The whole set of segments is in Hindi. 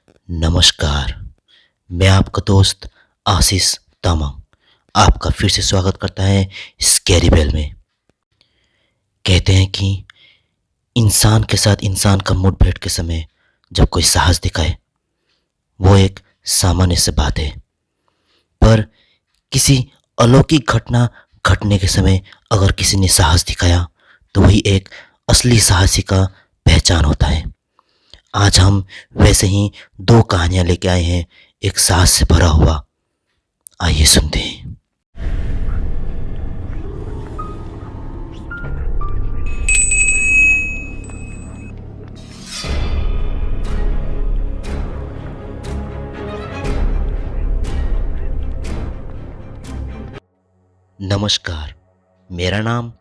नमस्कार। मैं आपका दोस्त आशीष तामंग आपका फिर से स्वागत करता है स्कैरी बेल में। कहते हैं कि इंसान के साथ इंसान का मुठभेड़ के समय जब कोई साहस दिखाए वो एक सामान्य सी बात है, पर किसी अलौकिक घटना घटने के समय अगर किसी ने साहस दिखाया तो वही एक असली साहसी का पहचान होता है। आज हम वैसे ही दो कहानियां लेके आए हैं, एक साहस से भरा हुआ। आइए सुनते हैं। नमस्कार, मेरा नाम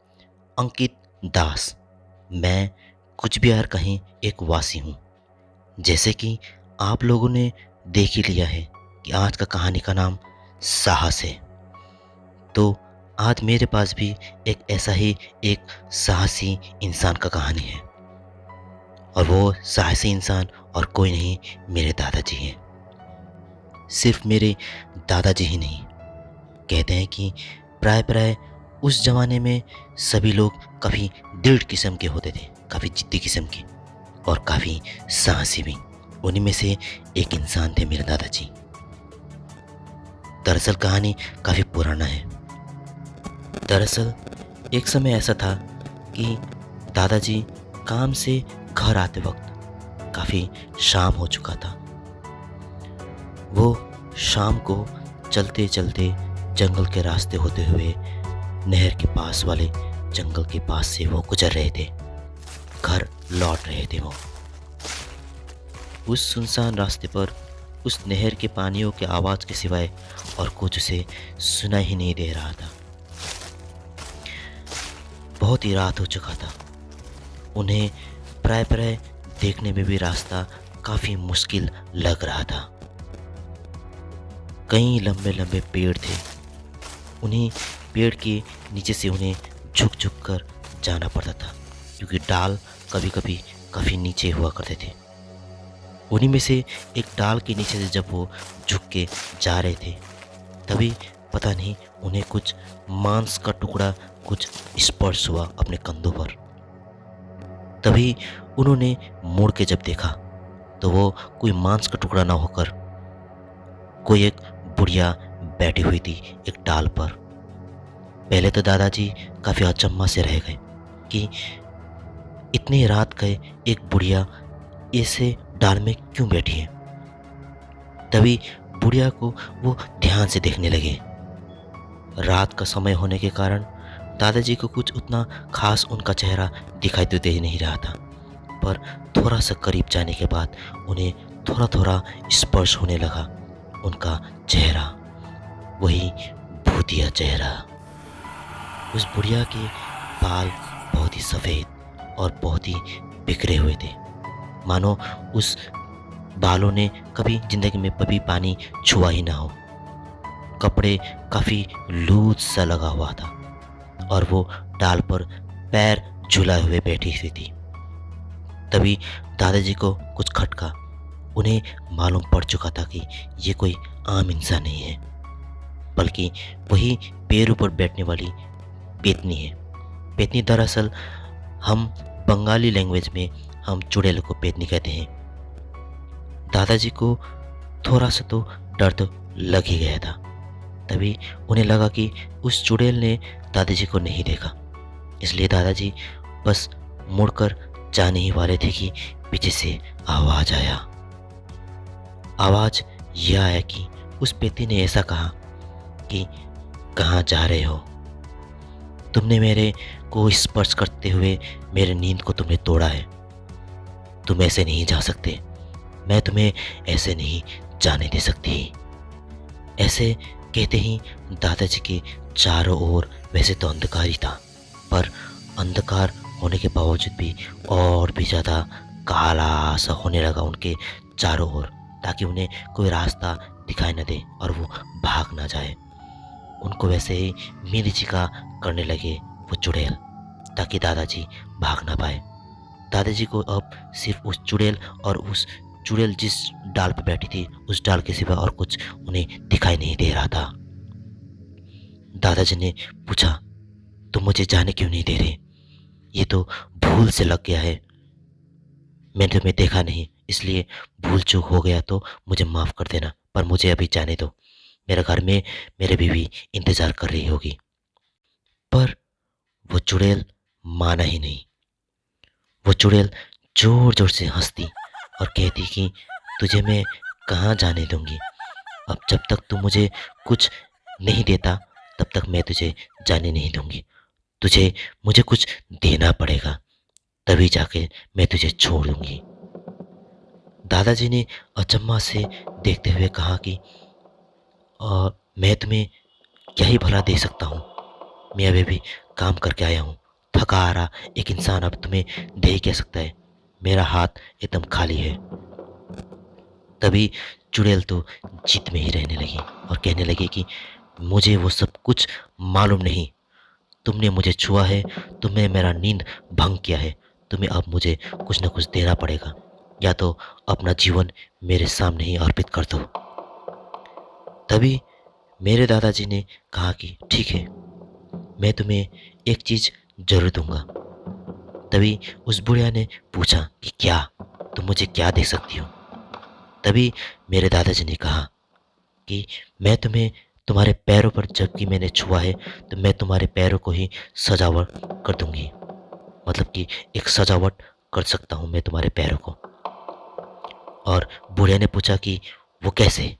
अंकित दास। मैं कुछ बिहार का ही एक वासी हूँ। जैसे कि आप लोगों ने देख ही लिया है कि आज का कहानी का नाम साहस है, तो आज मेरे पास भी एक ऐसा ही एक साहसी इंसान का कहानी है। और वो साहसी इंसान और कोई नहीं, मेरे दादाजी हैं। सिर्फ मेरे दादाजी ही नहीं, कहते हैं कि प्राय प्राय उस ज़माने में सभी लोग काफ़ी दृढ़ किस्म के होते थे, काफ़ी जिद्दी किस्म के और काफ़ी साहसी भी। उन्हीं में से एक इंसान थे मेरे दादाजी। दरअसल कहानी काफ़ी पुराना है। दरअसल एक समय ऐसा था कि दादाजी काम से घर आते वक्त काफ़ी शाम हो चुका था। वो शाम को चलते चलते जंगल के रास्ते होते हुए नहर के पास वाले जंगल के पास से वो गुजर रहे थे। घर लौट रहे थे वो। उस सुनसान रास्ते पर उस नहर के पानियों के आवाज़ के सिवाय और कुछ उसे सुना ही नहीं दे रहा था। बहुत ही रात हो चुका था। उन्हें प्राय प्राय देखने में भी रास्ता काफ़ी मुश्किल लग रहा था। कई लंबे लंबे पेड़ थे। उन्हीं पेड़ के नीचे से उन्हें झुक झुक कर जाना पड़ता था, क्योंकि डाल कभी कभी काफ़ी नीचे हुआ करते थे। उन्हीं में से एक डाल के नीचे से जब वो झुक के जा रहे थे, तभी पता नहीं उन्हें कुछ मांस का टुकड़ा कुछ स्पर्श हुआ अपने कंधों पर। तभी उन्होंने मुड़ के जब देखा तो वो कोई मांस का टुकड़ा ना होकर कोई एक बुढ़िया बैठी हुई थी एक डाल पर। पहले तो दादाजी काफ़ी अचंभा से रह गए कि इतनी रात गए एक बुढ़िया ऐसे डाल में क्यों बैठी है। तभी बुढ़िया को वो ध्यान से देखने लगे। रात का समय होने के कारण दादाजी को कुछ उतना खास उनका चेहरा दिखाई तो दे नहीं रहा था, पर थोड़ा सा करीब जाने के बाद उन्हें थोड़ा थोड़ा स्पर्श होने लगा उनका चेहरा, वही भूतिया चेहरा। उस बुढ़िया के बाल बहुत ही सफ़ेद और बहुत ही बिखरे हुए थे, मानो उस बालों ने कभी ज़िंदगी में कभी पानी छुआ ही ना हो। कपड़े काफ़ी लूज सा लगा हुआ था और वो डाल पर पैर झुलाए हुए बैठी हुई थी। तभी दादाजी को कुछ खटका। उन्हें मालूम पड़ चुका था कि ये कोई आम इंसान नहीं है, बल्कि वही पैरों पर बैठने वाली पेतनी है। पेतनी दरअसल हम बंगाली लैंग्वेज में हम चुड़ैल को पेतनी कहते हैं। दादाजी को थोड़ा सा तो डर लग ही गया था। तभी उन्हें लगा कि उस चुड़ैल ने दादाजी को नहीं देखा, इसलिए दादाजी बस मुड़कर जाने ही वाले थे कि पीछे से आवाज़ आया। आवाज़ यह आया कि उस पेतनी ने ऐसा कहा कि कहाँ जा रहे हो? तुमने मेरे को स्पर्श करते हुए मेरे नींद को तुमने तोड़ा है। तुम ऐसे नहीं जा सकते। मैं तुम्हें ऐसे नहीं जाने दे सकती। ऐसे कहते ही दादाजी के चारों ओर वैसे तो अंधकार ही था, पर अंधकार होने के बावजूद भी और भी ज़्यादा काला सा होने लगा उनके चारों ओर, ताकि उन्हें कोई रास्ता दिखाई न दे और वो भाग ना जाए। उनको वैसे ही मिर्चिका करने लगे वो चुड़ैल, ताकि दादाजी भाग ना पाए। दादाजी को अब सिर्फ उस चुड़ैल और उस चुड़ैल जिस डाल पर बैठी थी, उस डाल के सिवा और कुछ उन्हें दिखाई नहीं दे रहा था। दादाजी ने पूछा, तुम मुझे जाने क्यों नहीं दे रहे? ये तो भूल से लग गया है, मैंने तुम्हें देखा नहीं, इसलिए भूल चूक हो गया तो मुझे माफ़ कर देना, पर मुझे अभी जाने दो। मेरे घर में मेरी बीवी इंतज़ार कर रही होगी। पर वो चुड़ैल माना ही नहीं। वो चुड़ैल ज़ोर-ज़ोर से हँसती और कहती कि तुझे मैं कहाँ जाने दूँगी। अब जब तक तू मुझे कुछ नहीं देता, तब तक मैं तुझे जाने नहीं दूँगी। तुझे मुझे कुछ देना पड़ेगा, तभी जाके मैं तुझे छोड़ दूँगी। दादाजी ने अचम्भा से देखते हुए कहा कि मैं तुम्हें क्या ही भला दे सकता हूँ? मैं अभी भी काम करके आया हूँ, थका हारा एक इंसान अब तुम्हें दे ही क्या सकता है? मेरा हाथ एकदम खाली है। तभी चुड़ैल तो जिद में ही रहने लगी और कहने लगी कि मुझे वो सब कुछ मालूम नहीं। तुमने मुझे छुआ है, तुमने मेरा नींद भंग किया है, तुम्हें अब मुझे कुछ न कुछ देना पड़ेगा, या तो अपना जीवन मेरे सामने ही अर्पित कर दो। तभी मेरे दादाजी ने कहा कि ठीक है, मैं तुम्हें एक चीज़ ज़रूर दूँगा। तभी उस बुढ़िया ने पूछा कि क्या? तुम मुझे क्या दे सकती हो? तभी मेरे दादाजी ने कहा कि मैं तुम्हें तुम्हारे पैरों पर, जबकि मैंने छुआ है तो मैं तुम्हारे पैरों को ही सजावट कर दूँगी। मतलब कि एक सजावट कर सकता हूँ मैं तुम्हारे पैरों को। और बुढ़िया ने पूछा कि वो कैसे?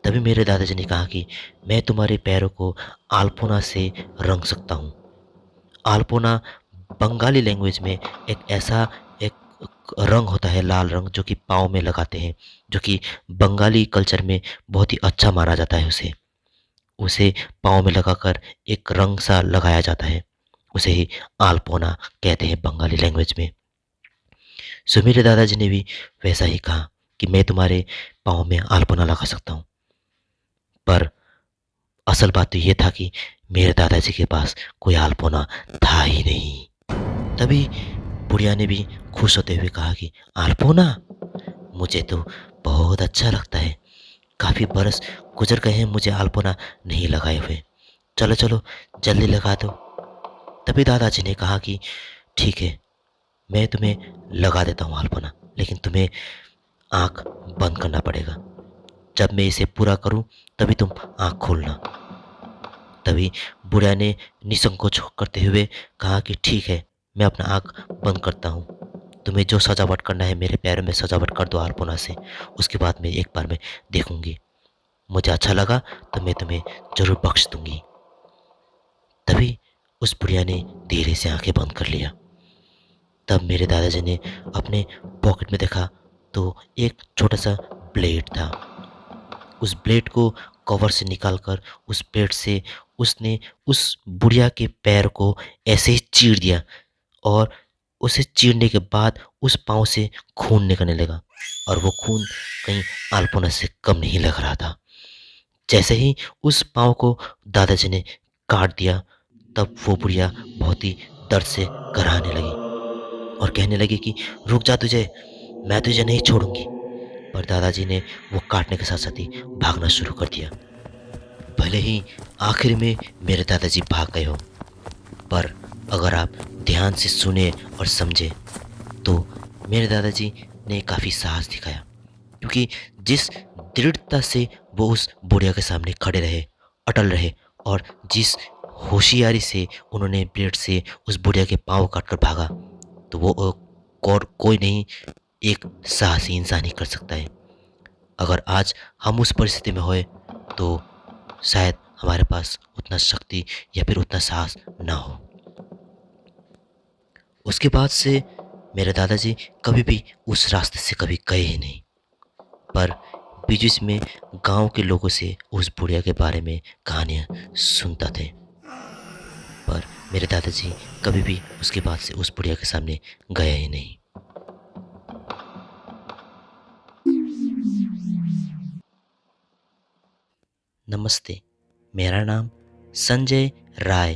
तभी मेरे दादाजी ने कहा कि मैं तुम्हारे पैरों को अल्पोना से रंग सकता हूँ। अल्पोना बंगाली लैंग्वेज में एक ऐसा एक रंग होता है, लाल रंग, जो कि पाँव में लगाते हैं, जो कि बंगाली कल्चर में बहुत ही अच्छा माना जाता है। उसे उसे पाँव में लगाकर एक रंग सा लगाया जाता है, उसे ही अल्पोना कहते हैं बंगाली लैंग्वेज में। सो मेरे दादाजी ने भी वैसा ही कहा कि मैं तुम्हारे पाँव में अल्पोना लगा सकता हूँ। पर असल बात तो ये था कि मेरे दादाजी के पास कोई अल्पोना था ही नहीं। तभी बुढ़िया ने भी खुश होते हुए कहा कि अल्पोना, मुझे तो बहुत अच्छा लगता है। काफ़ी बरस गुजर गए हैं मुझे अल्पोना नहीं लगाए हुए। चलो चलो जल्दी लगा दो। तभी दादाजी ने कहा कि ठीक है, मैं तुम्हें लगा देता हूँ अल्पोना, लेकिन तुम्हें आँख बंद करना पड़ेगा। जब मैं इसे पूरा करूँ तभी तुम आँख खोलना। तभी बुढ़िया ने निसंकोच करते हुए कहा कि ठीक है, मैं अपना आँख बंद करता हूँ। तुम्हें जो सजावट करना है मेरे पैरों में सजावट कर दो अल्पोना से। उसके बाद मैं एक बार में देखूँगी। मुझे अच्छा लगा तो मैं तुम्हें ज़रूर बख्श दूँगी। तभी उस बुढ़िया ने धीरे से आँखें बंद कर लिया। तब मेरे दादाजी ने अपने पॉकेट में देखा तो एक छोटा-सा ब्लेड था। उस ब्लेड को कवर से निकालकर उस ब्लेड से उसने उस बुढ़िया के पैर को ऐसे ही चीर दिया और उसे चीरने के बाद उस पाँव से खून निकलने लगा और वो खून कहीं अल्पोना से कम नहीं लग रहा था। जैसे ही उस पाँव को दादाजी ने काट दिया, तब वो बुढ़िया बहुत ही दर्द से कराहने लगी और कहने लगी कि रुक जा तुझे, मैं तुझे नहीं छोड़ूँगी। पर दादाजी ने वो काटने के साथ-साथ ही भागना शुरू कर दिया। भले ही आखिर में मेरे दादाजी भाग गए हों, पर अगर आप ध्यान से सुने और समझे तो मेरे दादाजी ने काफ़ी साहस दिखाया, क्योंकि जिस दृढ़ता से वो उस बुढ़िया के सामने खड़े रहे, अटल रहे और जिस होशियारी से उन्होंने ब्लेड से उस बुढ़िया के पाँव काटकर भागा, तो वो और कोई नहीं, एक साहसी इंसान ही कर सकता है। अगर आज हम उस परिस्थिति में होए तो शायद हमारे पास उतना शक्ति या फिर उतना साहस ना हो। उसके बाद से मेरे दादाजी कभी भी उस रास्ते से कभी गए ही नहीं। पर बीच-बीच में गाँव के लोगों से उस बुढ़िया के बारे में कहानियाँ सुनता थे। पर मेरे दादाजी कभी भी उसके बाद से उस बुढ़िया के सामने गए ही नहीं। नमस्ते, मेरा नाम संजय राय,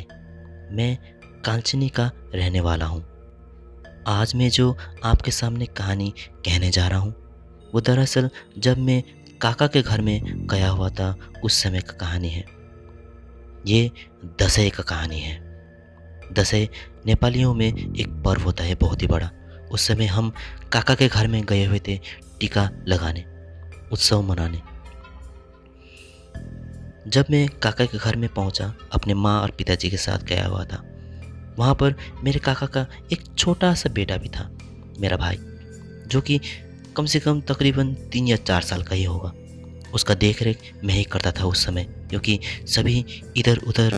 मैं कांचनी का रहने वाला हूँ। आज मैं जो आपके सामने कहानी कहने जा रहा हूँ वो दरअसल जब मैं काका के घर में गया हुआ था उस समय का कहानी है। ये दशैं का कहानी है। दशैं नेपालियों में एक पर्व होता है बहुत ही बड़ा। उस समय हम काका के घर में गए हुए थे टीका लगाने, उत्सव मनाने। जब मैं काका के घर में पहुंचा, अपने माँ और पिताजी के साथ गया हुआ था। वहाँ पर मेरे काका का एक छोटा सा बेटा भी था, मेरा भाई, जो कि कम से कम तकरीबन 3 या 4 साल का ही होगा। उसका देख रेख मैं ही करता था उस समय, क्योंकि सभी इधर उधर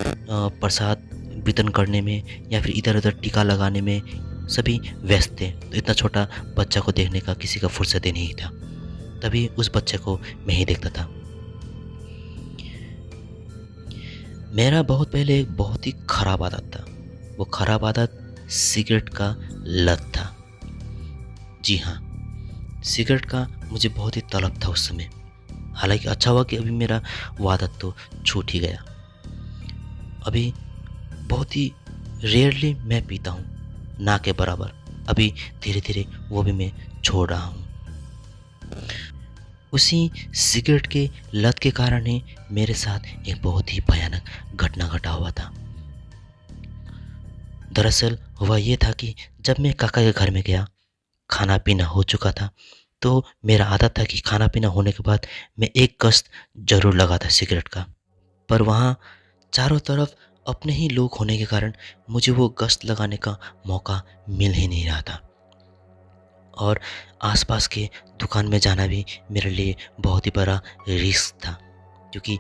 प्रसाद वितरण करने में या फिर इधर उधर टीका लगाने में सभी व्यस्त थे। तो इतना छोटा बच्चा को देखने का किसी का फुर्सत ही नहीं था। तभी उस बच्चे को मैं ही देखता था। मेरा बहुत पहले एक बहुत ही खराब आदत था। वो खराब आदत सिगरेट का लत था। जी हाँ, सिगरेट का मुझे बहुत ही तलब था उस समय। हालांकि अच्छा हुआ कि अभी मेरा वो आदत तो छूट ही गया। अभी बहुत ही रेयरली मैं पीता हूँ, ना के बराबर। अभी धीरे धीरे वो भी मैं छोड़ रहा हूँ। उसी सिगरेट के लत के कारण ही मेरे साथ एक बहुत ही भयानक घटना घटा हुआ था। दरअसल हुआ ये था कि जब मैं काका के घर में गया, खाना पीना हो चुका था, तो मेरा आदत था कि खाना पीना होने के बाद मैं एक गश्त ज़रूर लगाता सिगरेट का। पर वहाँ चारों तरफ अपने ही लोग होने के कारण मुझे वो गश्त लगाने का मौका मिल ही नहीं रहा था। और आसपास के दुकान में जाना भी मेरे लिए बहुत ही बड़ा रिस्क था, क्योंकि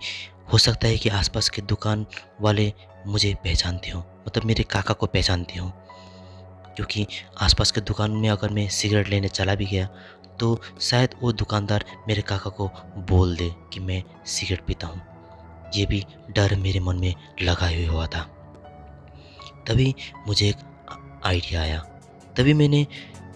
हो सकता है कि आसपास के दुकान वाले मुझे पहचानते हों, मतलब मेरे काका को पहचानते हों। क्योंकि आसपास के दुकान में अगर मैं सिगरेट लेने चला भी गया तो शायद वो दुकानदार मेरे काका को बोल दे कि मैं सिगरेट पीता हूँ। ये भी डर मेरे मन में लगा हुआ था। तभी मुझे एक आइडिया आया। तभी मैंने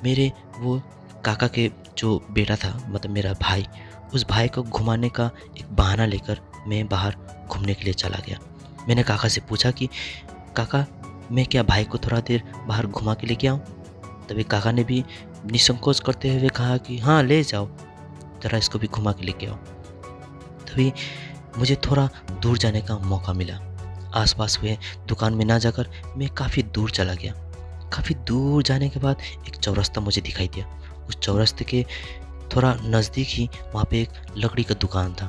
मेरे वो काका के जो बेटा था, मतलब मेरा भाई, उस भाई को घुमाने का एक बहाना लेकर मैं बाहर घूमने के लिए चला गया। मैंने काका से पूछा कि काका, मैं क्या भाई को थोड़ा देर बाहर घुमा के लेके आऊँ? तभी काका ने भी निसंकोच करते हुए कहा कि हाँ, ले जाओ, ज़रा इसको भी घुमा के लेके आओ। तभी मुझे थोड़ा दूर जाने का मौका मिला। आसपास हुए दुकान में ना जाकर मैं काफ़ी दूर चला गया। काफ़ी दूर जाने के बाद एक चौरास्ता मुझे दिखाई दिया। उस चौरास्ते के थोड़ा नज़दीक ही वहाँ पे एक लकड़ी का दुकान था,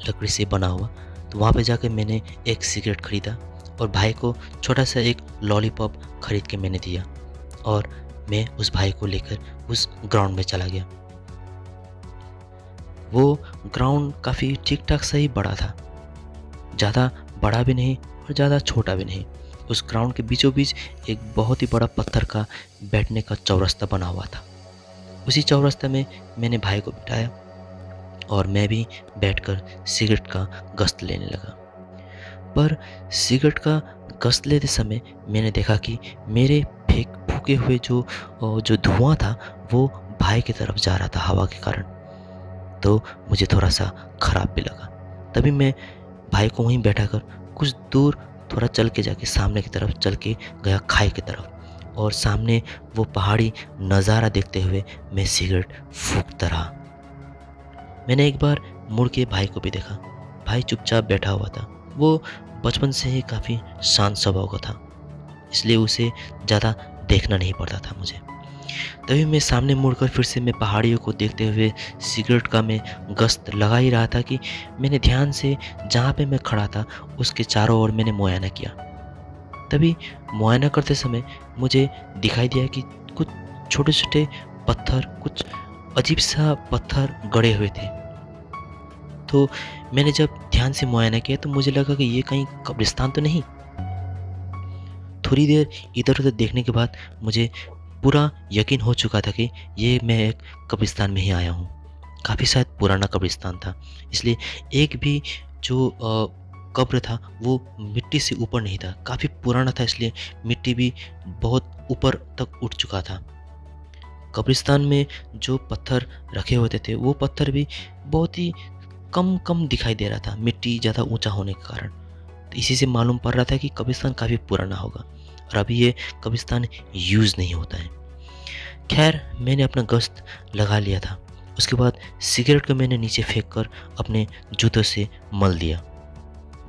लकड़ी से बना हुआ। तो वहाँ पे जाकर मैंने एक सिगरेट खरीदा और भाई को छोटा सा एक लॉलीपॉप खरीद के मैंने दिया, और मैं उस भाई को लेकर उस ग्राउंड में चला गया। वो ग्राउंड काफ़ी ठीक ठाक सही बड़ा था, ज़्यादा बड़ा भी नहीं और ज़्यादा छोटा भी नहीं। उस ग्राउंड के बीचों बीच एक बहुत ही बड़ा पत्थर का बैठने का चौरास्ता बना हुआ था। उसी चौरास्ते में मैंने भाई को बिठाया और मैं भी बैठकर सिगरेट का गश्त लेने लगा। पर सिगरेट का गश्त लेते समय मैंने देखा कि मेरे फूके हुए जो धुआं था वो भाई की तरफ जा रहा था हवा के कारण। तो मुझे थोड़ा सा खराब भी लगा। तभी मैं भाई को वहीं बैठाकर कुछ दूर थोड़ा चल के जाके सामने की तरफ चल के गया, खाई की तरफ, और सामने वो पहाड़ी नज़ारा देखते हुए मैं सिगरेट फूंकता रहा। मैंने एक बार मुड़ के भाई को भी देखा। भाई चुपचाप बैठा हुआ था। वो बचपन से ही काफ़ी शांत स्वभाव का था, इसलिए उसे ज़्यादा देखना नहीं पड़ता था मुझे। तभी मैं सामने मुड़कर फिर से मैं पहाड़ियों को देखते हुए सिगरेट का मैं गश्त लगा ही रहा था कि मैंने ध्यान से जहाँ पे मैं खड़ा था उसके चारों ओर मैंने मुआयना किया। तभी मुआयना करते समय मुझे दिखाई दिया कि कुछ छोटे छोटे पत्थर, कुछ अजीब सा पत्थर गड़े हुए थे। तो मैंने जब ध्यान से मुआयना किया तो मुझे लगा कि ये कहीं कब्रिस्तान तो नहीं। थोड़ी देर इधर उधर देखने के बाद मुझे पूरा यकीन हो चुका था कि ये मैं एक कब्रिस्तान में ही आया हूँ। काफ़ी शायद पुराना कब्रिस्तान था, इसलिए एक भी जो कब्र था वो मिट्टी से ऊपर नहीं था। काफ़ी पुराना था, इसलिए मिट्टी भी बहुत ऊपर तक उठ चुका था। कब्रिस्तान में जो पत्थर रखे होते थे वो पत्थर भी बहुत ही कम दिखाई दे रहा था, मिट्टी ज़्यादा ऊंचा होने के कारण। तो इसी से मालूम पड़ रहा था कि कब्रिस्तान काफ़ी पुराना होगा और अभी ये कब्रिस्तान यूज़ नहीं होता है। खैर, मैंने अपना गश्त लगा लिया था उसके बाद सिगरेट को मैंने नीचे फेंक कर अपने जूतों से मल दिया।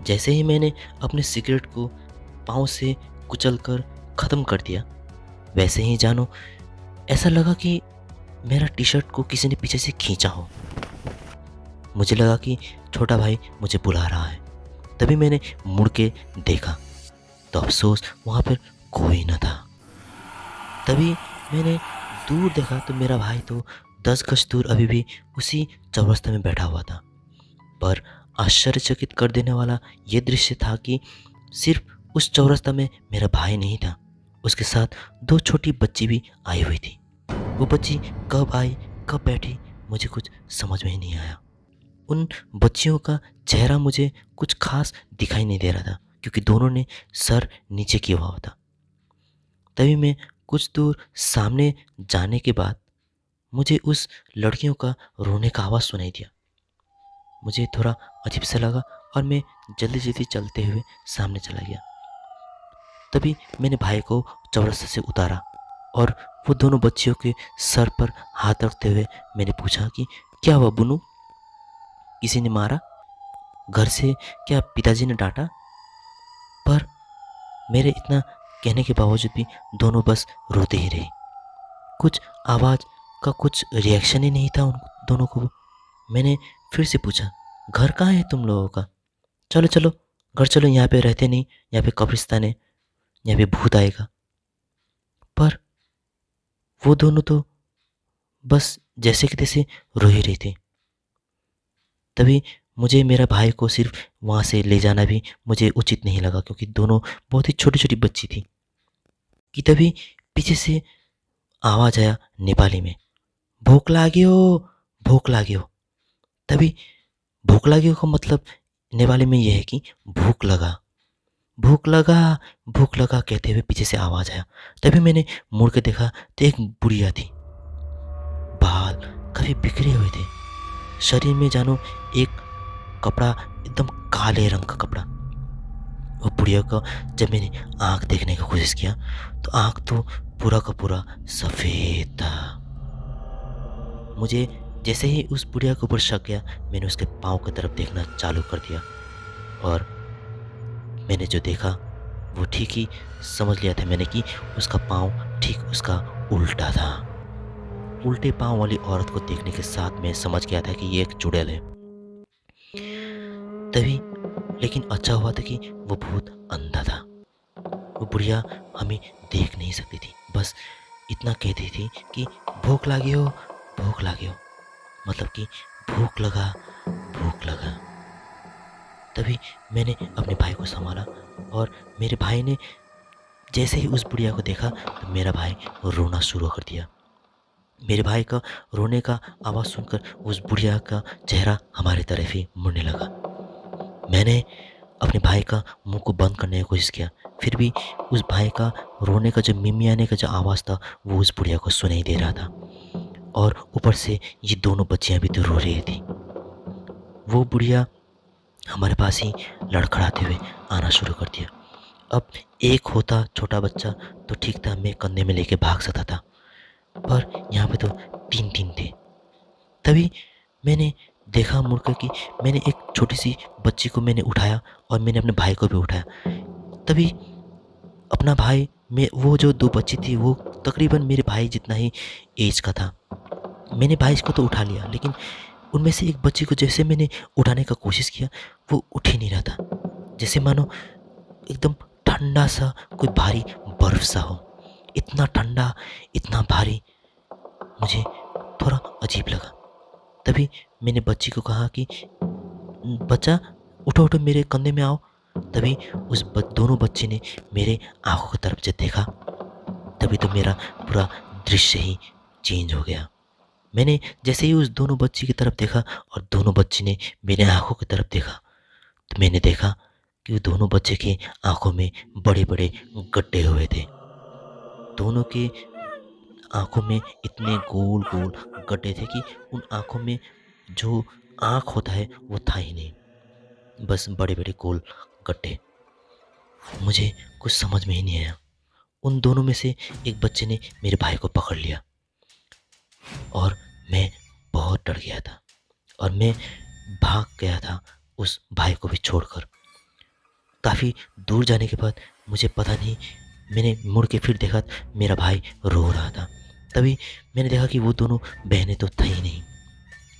जैसे ही मैंने अपने सिगरेट को पाँव से कुचल कर ख़त्म कर दिया, वैसे ही जानो ऐसा लगा कि मेरा टी शर्ट को किसी ने पीछे से खींचा हो। मुझे लगा कि छोटा भाई मुझे बुला रहा है। तभी मैंने मुड़ के देखा तो अफसोस वहाँ पर कोई न था। तभी मैंने दूर देखा तो मेरा भाई तो 10 गज दूर अभी भी उसी चौरस्ते में बैठा हुआ था। पर आश्चर्यचकित कर देने वाला ये दृश्य था कि सिर्फ उस चौरस्ता में मेरा भाई नहीं था, उसके साथ 2 छोटी बच्ची भी आई हुई थी। वो बच्ची कब आई कब बैठी मुझे कुछ समझ में ही नहीं आया। उन बच्चियों का चेहरा मुझे कुछ खास दिखाई नहीं दे रहा था क्योंकि दोनों ने सर नीचे किया हुआ था। तभी मैं कुछ दूर सामने जाने के बाद मुझे उस लड़कियों का रोने का आवाज़ सुनाई दिया। मुझे थोड़ा अजीब सा लगा और मैं जल्दी जल्दी चलते हुए सामने चला गया। तभी मैंने भाई को चौरस्ते से उतारा और वो दोनों बच्चियों के सर पर हाथ रखते हुए मैंने पूछा कि क्या हुआ बुनू, किसी ने मारा, घर से क्या पिताजी ने डांटा? पर मेरे इतना कहने के बावजूद भी दोनों बस रोते ही रहे। कुछ आवाज़ का कुछ रिएक्शन ही नहीं था उन दोनों को। मैंने फिर से पूछा, घर कहाँ है तुम लोगों का? चलो चलो घर चलो, यहाँ पे रहते नहीं, यहाँ पे कब्रिस्तान है, यहाँ पे भूत आएगा। पर वो दोनों तो बस जैसे कि तैसे रो ही रहे थे। तभी मुझे मेरा भाई को सिर्फ वहाँ से ले जाना भी मुझे उचित नहीं लगा क्योंकि दोनों बहुत ही छोटी छोटी बच्ची थी कि तभी पीछे से आवाज़ आया नेपाली में, भूख लाग्यो, भूख लाग्यो। तभी भूख लाग्यो का मतलब नेपाली में यह है कि भूख लगा, भूख लगा, भूख लगा कहते हुए पीछे से आवाज़ आया। तभी मैंने मुड़ के देखा तो एक बुढ़िया थी, बाल काफ़ी बिखरे हुए थे, शरीर में जानो एक कपड़ा एकदम काले रंग का कपड़ा। वो बुढ़िया का जब मैंने आँख देखने की कोशिश किया तो आँख तो पूरा का पूरा सफ़ेद था। मुझे जैसे ही उस बुढ़िया के ऊपर शक गया मैंने उसके पाँव की तरफ देखना चालू कर दिया और मैंने जो देखा वो ठीक ही समझ लिया था मैंने कि उसका पाँव ठीक उसका उल्टा था। उल्टे पाँव वाली औरत को देखने के साथ मैं समझ गया था कि ये एक चुड़ैल है। तभी लेकिन अच्छा हुआ था कि वो भूत अंधा था। वो बुढ़िया हमें देख नहीं सकती थी, बस इतना कहती थी कि भूख लागी हो, भूख लागी हो, मतलब कि भूख लगा, भूख लगा। तभी मैंने अपने भाई को संभाला और मेरे भाई ने जैसे ही उस बुढ़िया को देखा तो मेरा भाई रोना शुरू कर दिया। मेरे भाई का रोने का आवाज़ सुनकर उस बुढ़िया का चेहरा हमारी तरफ ही मुड़ने लगा। मैंने अपने भाई का मुंह को बंद करने की कोशिश किया, फिर भी उस भाई का रोने का जो मिमियाने का जो आवाज़ था वो उस बुढ़िया को सुनाई दे रहा था और ऊपर से ये दोनों बच्चियाँ भी तो रो रही थी। वो बुढ़िया हमारे पास ही लड़खड़ाते हुए आना शुरू कर दिया। अब एक होता छोटा बच्चा तो ठीक था, मैं कंधे में लेके भाग सकता था, पर यहाँ पे तो 3-3 थे। तभी मैंने देखा मुड़कर कि मैंने एक छोटी सी बच्ची को मैंने उठाया और मैंने अपने भाई को भी उठाया। तभी अपना भाई में वो जो 2 बच्ची थी वो तकरीबन मेरे भाई जितना ही एज का था। मैंने भाई को तो उठा लिया लेकिन उनमें से एक बच्ची को जैसे मैंने उठाने का कोशिश किया वो उठ ही नहीं रहा था, जैसे मानो एकदम ठंडा सा कोई भारी बर्फ सा हो। इतना ठंडा, इतना भारी, मुझे थोड़ा अजीब लगा। तभी मैंने बच्ची को कहा कि बच्चा उठो उठो मेरे कंधे में आओ। तभी उस दोनों बच्चे ने मेरे आंखों की तरफ जब देखा तभी तो मेरा पूरा दृश्य ही चेंज हो गया। मैंने जैसे ही उस दोनों बच्ची की तरफ देखा और दोनों बच्ची ने मेरे आंखों की तरफ देखा तो मैंने देखा कि दोनों बच्चे के आंखों में बड़े बड़े गड्ढे हुए थे। दोनों के आंखों में इतने गोल गोल गड्ढे थे कि उन आंखों में जो आंख होता है वो था ही नहीं, बस बड़े बड़े गोल गड्ढे। मुझे कुछ समझ में ही नहीं आया। उन दोनों में से एक बच्चे ने मेरे भाई को पकड़ लिया और मैं बहुत डर गया था और मैं भाग गया था उस भाई को भी छोड़कर। काफ़ी दूर जाने के बाद मुझे पता नहीं, मैंने मुड़ के फिर देखा तो मेरा भाई रो रहा था। तभी मैंने देखा कि वो दोनों बहनें तो थी ही नहीं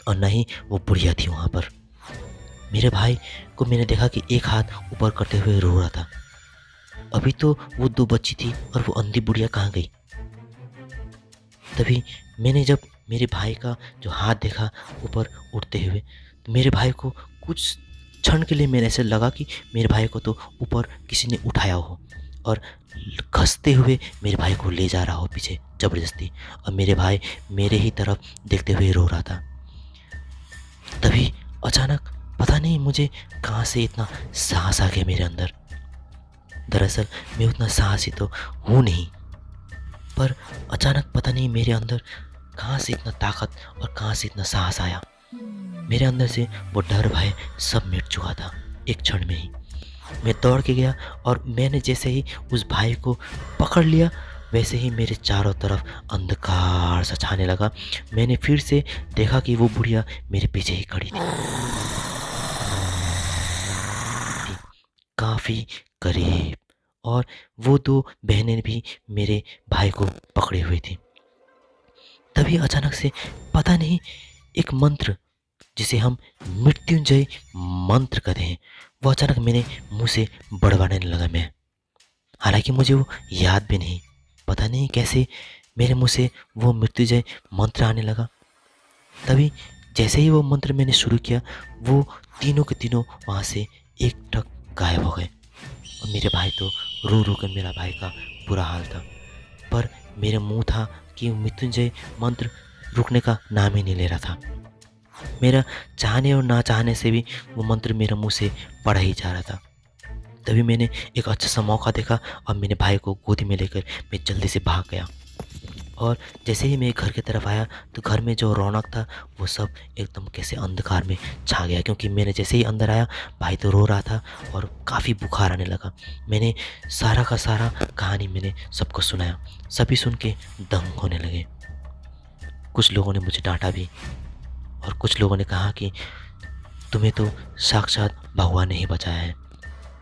और ना ही वो बुढ़िया थी वहाँ पर। मेरे भाई को मैंने देखा कि एक हाथ ऊपर करते हुए रो रहा था। अभी तो वो 2 बच्ची थी और वो अंधी बुढ़िया कहाँ गई? तभी मैंने जब मेरे भाई का जो हाथ देखा ऊपर उठते हुए, तो मेरे भाई को कुछ क्षण के लिए मेरे ऐसे लगा कि मेरे भाई को तो ऊपर किसी ने उठाया हो और खसते हुए मेरे भाई को ले जा रहा हो पीछे ज़बरदस्ती, और मेरे भाई मेरे ही तरफ देखते हुए रो रहा था। तभी अचानक पता नहीं मुझे कहाँ से इतना साहस आ गया मेरे अंदर। दरअसल मैं उतना साहसी तो हूँ नहीं, पर अचानक पता नहीं मेरे अंदर कहाँ से इतना ताकत और कहाँ से इतना साहस आया। मेरे अंदर से वो डर भय सब मिट चुका था एक क्षण में ही। मैं दौड़ के गया और मैंने जैसे ही उस भाई को पकड़ लिया, वैसे ही मेरे चारों तरफ अंधकार सा छाने लगा। मैंने फिर से देखा कि वो बुढ़िया मेरे पीछे ही खड़ी थी, काफ़ी करीब, और वो 2 बहनें भी मेरे भाई को पकड़े हुए थी। तभी अचानक से पता नहीं एक मंत्र, जिसे हम मृत्युंजय मंत्र कहते हैं, वो अचानक मेरे मुंह से बड़बड़ाने लगा मैं। हालांकि मुझे वो याद भी नहीं, पता नहीं कैसे मेरे मुंह से वो मृत्युंजय मंत्र आने लगा। तभी जैसे ही वो मंत्र मैंने शुरू किया, वो तीनों के तीनों वहाँ से एक टक गायब हो गए। और मेरे भाई तो रो रो कर, मेरा भाई का बुरा हाल था, पर मेरे मुंह था कि मृत्युंजय मंत्र रुकने का नाम ही नहीं ले रहा था। मेरा चाहने और ना चाहने से भी वो मंत्र मेरे मुंह से पढ़ा ही जा रहा था। तभी मैंने एक अच्छा सा मौका देखा और मेरे भाई को गोदी में लेकर मैं जल्दी से भाग गया। और जैसे ही मैं घर की तरफ आया तो घर में जो रौनक था वो सब एकदम कैसे अंधकार में छा गया, क्योंकि मैंने जैसे ही अंदर आया, भाई तो रो रहा था और काफ़ी बुखार आने लगा। मैंने सारा का सारा कहानी मैंने सबको सुनाया। सभी सुन के दंग होने लगे। कुछ लोगों ने मुझे डांटा भी और कुछ लोगों ने कहा कि तुम्हें तो साक्षात भगवान ने ही बचाया है,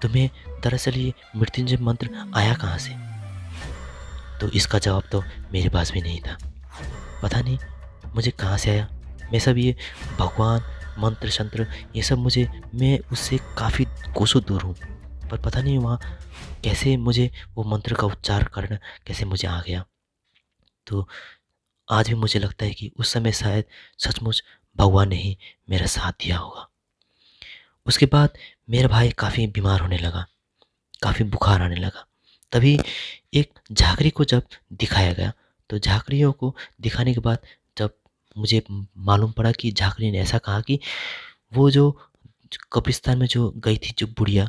तुम्हें दरअसल ये मृत्युंजय मंत्र आया कहाँ से? तो इसका जवाब तो मेरे पास भी नहीं था। पता नहीं मुझे कहाँ से आया। मैं सब ये भगवान, मंत्र शंत्र, ये सब मुझे, मैं उससे काफ़ी कोसों दूर हूँ, पर पता नहीं वहाँ कैसे मुझे वो मंत्र का उच्चार करना कैसे मुझे आ गया। तो आज भी मुझे लगता है कि उस समय शायद सचमुच भगवान ने ही मेरा साथ दिया होगा। उसके बाद मेरा भाई काफ़ी बीमार होने लगा, काफ़ी बुखार आने लगा। तभी एक झाँकरी को जब दिखाया गया, तो झाँकरियों को दिखाने के बाद जब मुझे मालूम पड़ा कि झाँकरी ने ऐसा कहा कि वो जो कब्रिस्तान में जो गई थी जो बुढ़िया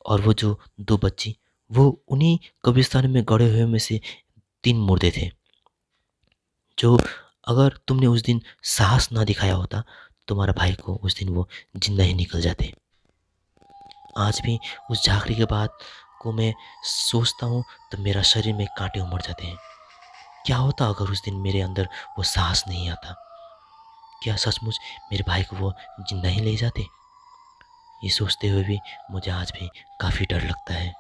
और वो जो 2 बच्ची, वो उन्हीं कब्रिस्तान में गड़े हुए में से 3 मुर्दे थे, जो अगर तुमने उस दिन साहस ना दिखाया होता, तुम्हारा भाई को उस दिन वो जिंदा ही निकल जाते। आज भी उस झाँकरी के बाद को मैं सोचता हूँ तो मेरा शरीर में कांटे उमड़ जाते हैं। क्या होता अगर उस दिन मेरे अंदर वो साहस नहीं आता? क्या सचमुच मेरे भाई को वो जिंदा ही ले जाते? ये सोचते हुए भी मुझे आज भी काफ़ी डर लगता है।